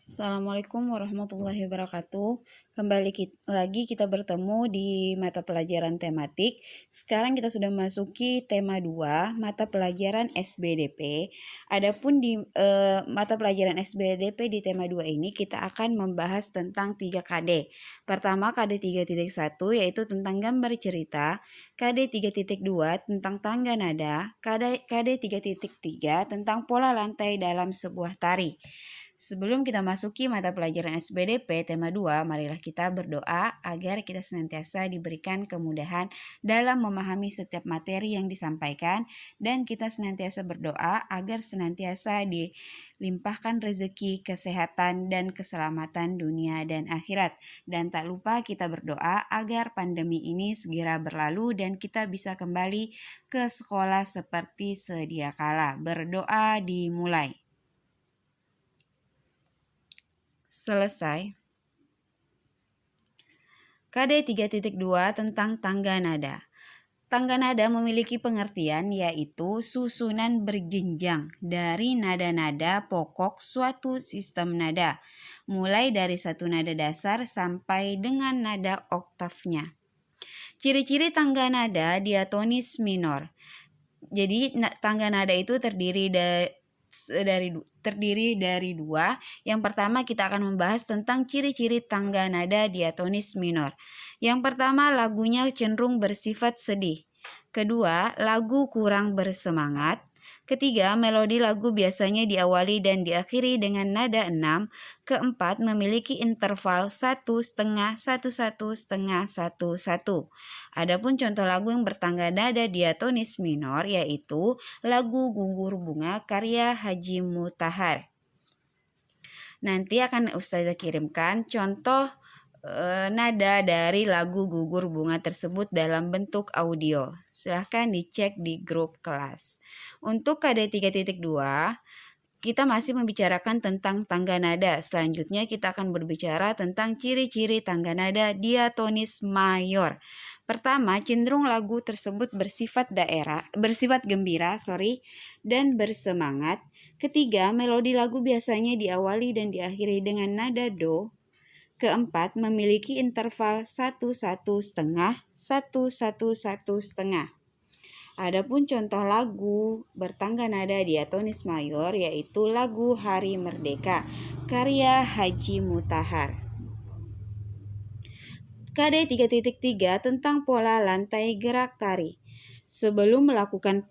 Assalamualaikum warahmatullahi wabarakatuh. Kembali lagi kita bertemu di mata pelajaran tematik. Sekarang kita sudah masuki tema 2, mata pelajaran SBDP. Adapun di mata pelajaran SBDP di tema 2 ini kita akan membahas tentang 3 KD. Pertama KD 3.1 yaitu tentang gambar cerita, KD 3.2 tentang tangga nada, KD 3.3 tentang pola lantai dalam sebuah tari. Sebelum kita masuki mata pelajaran SBDP tema 2, marilah kita berdoa agar kita senantiasa diberikan kemudahan dalam memahami setiap materi yang disampaikan, dan kita senantiasa berdoa agar senantiasa dilimpahkan rezeki, kesehatan, dan keselamatan dunia dan akhirat. Dan tak lupa kita berdoa agar pandemi ini segera berlalu dan kita bisa kembali ke sekolah seperti sedia kala. Berdoa dimulai. Selesai. KD 3.2 tentang tangga nada. Tangga nada memiliki pengertian yaitu susunan berjenjang dari nada-nada pokok suatu sistem nada, mulai dari satu nada dasar sampai dengan nada oktavnya. Ciri-ciri tangga nada diatonis minor. Jadi tangga nada itu terdiri dari dua. Yang pertama kita akan membahas tentang ciri-ciri tangga nada diatonis minor. Yang pertama, lagunya cenderung bersifat sedih. Kedua, lagu kurang bersemangat. Ketiga, melodi lagu biasanya diawali dan diakhiri dengan nada 6. Keempat, memiliki interval 1/2, 1/1, 1/1, 1. Adapun contoh lagu yang bertangga nada diatonis minor yaitu lagu Gugur Bunga karya Haji Mutahar. Nanti akan Ustazah kirimkan contoh nada dari lagu Gugur Bunga tersebut dalam bentuk audio. Silahkan dicek di grup kelas. Untuk KD 3.2, kita masih membicarakan tentang tangga nada. Selanjutnya kita akan berbicara tentang ciri-ciri tangga nada diatonis mayor. Pertama, cenderung lagu tersebut bersifat gembira, dan bersemangat. Ketiga, melodi lagu biasanya diawali dan diakhiri dengan nada do. Keempat, memiliki interval 1/1/2, 1/1/1/2. Adapun contoh lagu bertangga nada diatonis mayor yaitu lagu Hari Merdeka karya Haji Mutahar. KD 3.3 tentang pola lantai gerak tari. Sebelum melakukan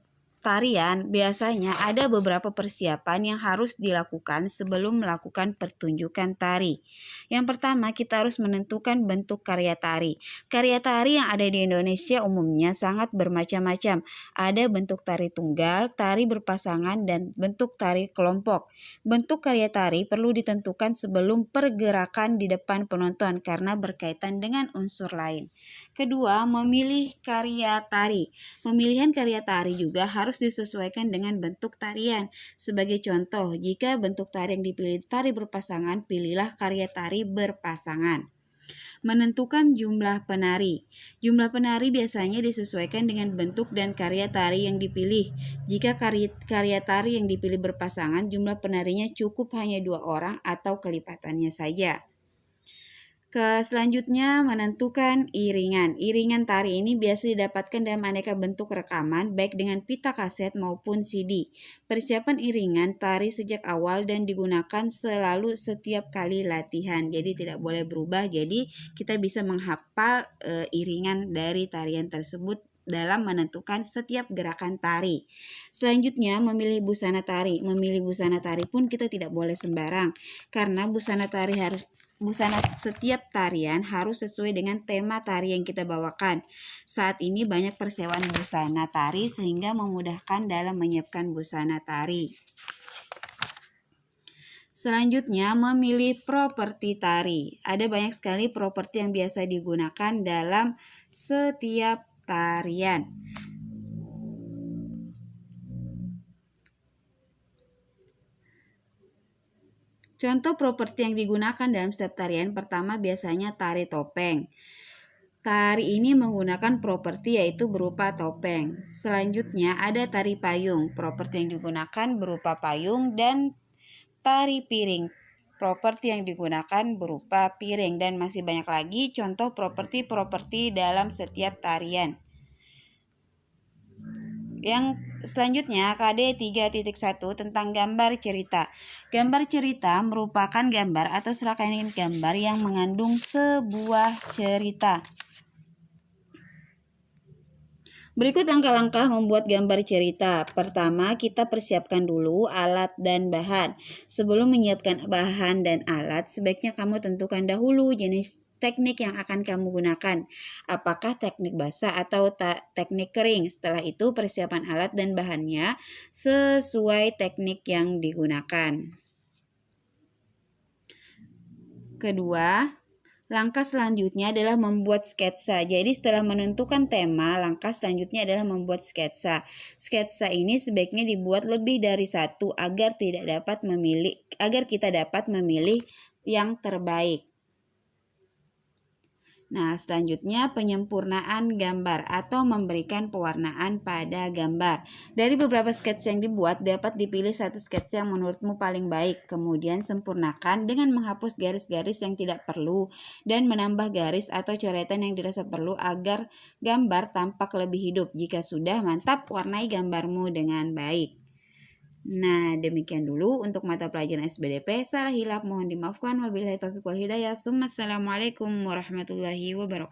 tarian, biasanya ada beberapa persiapan yang harus dilakukan sebelum melakukan pertunjukan tari. Yang pertama, kita harus menentukan bentuk karya tari. Karya tari yang ada di Indonesia umumnya sangat bermacam-macam. Ada bentuk tari tunggal, tari berpasangan, dan bentuk tari kelompok. Bentuk karya tari perlu ditentukan sebelum pergerakan di depan penonton karena berkaitan dengan unsur lain. Kedua, memilih karya tari. Pemilihan karya tari juga harus disesuaikan dengan bentuk tarian. Sebagai contoh, jika bentuk tari yang dipilih tari berpasangan, pilihlah karya tari berpasangan. Menentukan jumlah penari. Jumlah penari biasanya disesuaikan dengan bentuk dan karya tari yang dipilih. Jika karya tari yang dipilih berpasangan, jumlah penarinya cukup hanya 2 orang atau kelipatannya saja. Selanjutnya, menentukan iringan. Iringan tari ini biasa didapatkan dalam aneka bentuk rekaman, baik dengan pita kaset maupun CD. Persiapan iringan tari sejak awal dan digunakan selalu setiap kali latihan. Jadi tidak boleh berubah. Jadi kita bisa menghafal iringan dari tarian tersebut dalam menentukan setiap gerakan tari. Selanjutnya, memilih busana tari. Memilih busana tari pun kita tidak boleh sembarang, karena busana setiap tarian harus sesuai dengan tema tari yang kita bawakan. Saat ini banyak persewaan busana tari sehingga memudahkan dalam menyiapkan busana tari. Selanjutnya, memilih properti tari. Ada banyak sekali properti yang biasa digunakan dalam setiap tarian. Contoh properti yang digunakan dalam setiap tarian, pertama biasanya tari topeng. Tari ini menggunakan properti yaitu berupa topeng. Selanjutnya ada tari payung. Properti yang digunakan berupa payung dan tari piring. properti yang digunakan berupa piring, dan masih banyak lagi contoh properti-properti dalam setiap tarian. Yang selanjutnya KD 3.1 tentang gambar cerita. Gambar cerita merupakan gambar atau serangkaian gambar yang mengandung sebuah cerita. Berikut langkah-langkah membuat gambar cerita. Pertama, kita persiapkan dulu alat dan bahan. Sebelum menyiapkan bahan dan alat, sebaiknya kamu tentukan dahulu jenis teknik yang akan kamu gunakan. Apakah teknik basah atau teknik kering? Setelah itu, persiapan alat dan bahannya sesuai teknik yang digunakan. Kedua, langkah selanjutnya adalah membuat sketsa. Jadi setelah menentukan tema, langkah selanjutnya adalah membuat sketsa. Sketsa ini sebaiknya dibuat lebih dari satu agar kita dapat memilih yang terbaik. Nah, selanjutnya penyempurnaan gambar atau memberikan pewarnaan pada gambar. Dari beberapa sketsa yang dibuat, dapat dipilih satu sketsa yang menurutmu paling baik. Kemudian sempurnakan dengan menghapus garis-garis yang tidak perlu dan menambah garis atau coretan yang dirasa perlu agar gambar tampak lebih hidup. Jika sudah, mantap, warnai gambarmu dengan baik. Nah, demikian dulu untuk mata pelajaran SBDP. Salah hilaf mohon dimaafkan. Wabillahi taufiq wal hidayah. Assalamualaikum warahmatullahi wabarakatuh.